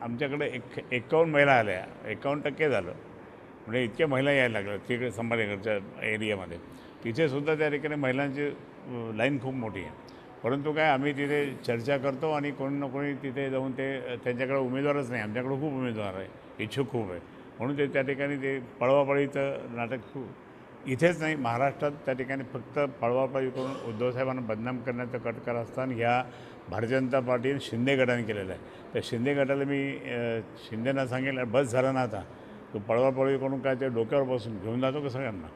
आमच्याकडे 51 महिला आल्या, 51% झालं. म्हणजे इतक्या महिला यायला लागल्या तिकडे संभाजीनगरच्या एरियामध्ये. तिथेसुद्धा त्या ठिकाणी महिलांची लाईन खूप मोठी आहे. परंतु काय आम्ही तिथे चर्चा करतो आणि कोणी ना कोणी तिथे जाऊन त्यांच्याकडे उमेदवारच नाही. आमच्याकडे खूप उमेदवार आहे, इच्छुक खूप आहे. म्हणून त्या ठिकाणी पळवापळीचं नाटक खूप इथेच नाही, महाराष्ट्रात त्या ठिकाणी फक्त पळवापळी करून उद्धवसाहेबांना बदनाम करण्याचं कटकारस्थान ह्या भारतीय जनता पार्टी शिंदे गटाने केलेलं आहे. त्या शिंदे गटाला मी शिंदेना सांगेल, बस झालं ना आता, तो पळवापळी करून काय ते डोक्यावर बसून घेऊन जातो का सगळ्यांना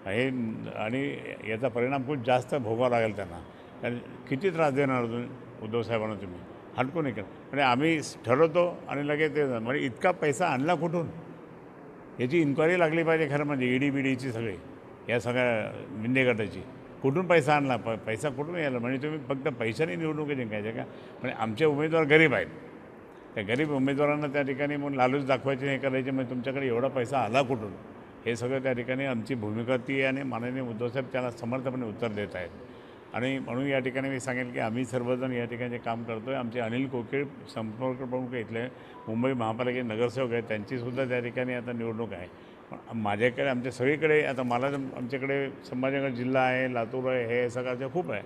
हे, आणि याचा परिणाम खूप जास्त भोगावा लागेल त्यांना. कारण किती त्रास देणार अजून उद्धवसाहेबांना तुम्ही हटकून नाही म्हणजे आम्ही ठरवतो आणि लगेच ते म्हणजे इतका पैसा आणला कुठून याची इन्क्वायरी लागली पाहिजे खरं म्हणजे. ईडी बीडीची सगळी या सगळ्या मिंदे गटाची कुठून पैसा आणला, पैसा कुठून यायला. म्हणजे तुम्ही फक्त पैशाने निवडणुकी जिंकायच्या का. म्हणजे आमचे उमेदवार गरीब आहेत, त्या गरीब उमेदवारांना त्या ठिकाणी मग लालूच दाखवायचे हे करायचे. म्हणजे तुमच्याकडे एवढा पैसा आला कुठून, हे सगळं त्या ठिकाणी आमची भूमिका ती आहे. आणि माननीय उद्धवसाहेब त्याला समर्थपणे उत्तर देत आहेत. आणि म्हणून या ठिकाणी मी सांगेल की आम्ही सर्वजण या ठिकाणी काम करतो आहे. आमचे अनिल कोकीळ संपर्क प्रमुख इथले मुंबई महापालिकेचे नगरसेवक आहेत, त्यांचीसुद्धा त्या ठिकाणी आता निवडणूक आहे. माझ्याकडे आमच्या सगळीकडे आता मला आमच्याकडे संभाजीनगर जिल्हा आहे, लातूर आहे, हे सगळं खूप आहे,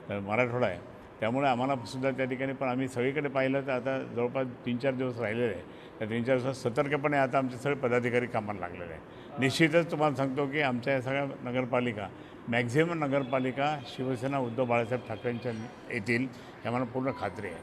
तर मराठवाडा आहे. त्यामुळे आम्हाला सुद्धा त्या ठिकाणी पण आम्ही सगळीकडे पाहिलं तर आता जवळपास 3-4 दिवस राहिलेले आहे. त्या 3-4 दिवसात सतर्कपणे आता आमचे सगळे पदाधिकारी कामाला लागलेले आहे. निश्चितच तुम्हाला सांगतो की आमच्या या सगळ्या नगरपालिका मॅक्झिमम नगरपालिका शिवसेना उद्धव बाळासाहेब ठाकरेंच्या येतील, हे मला पूर्ण खात्री आहे.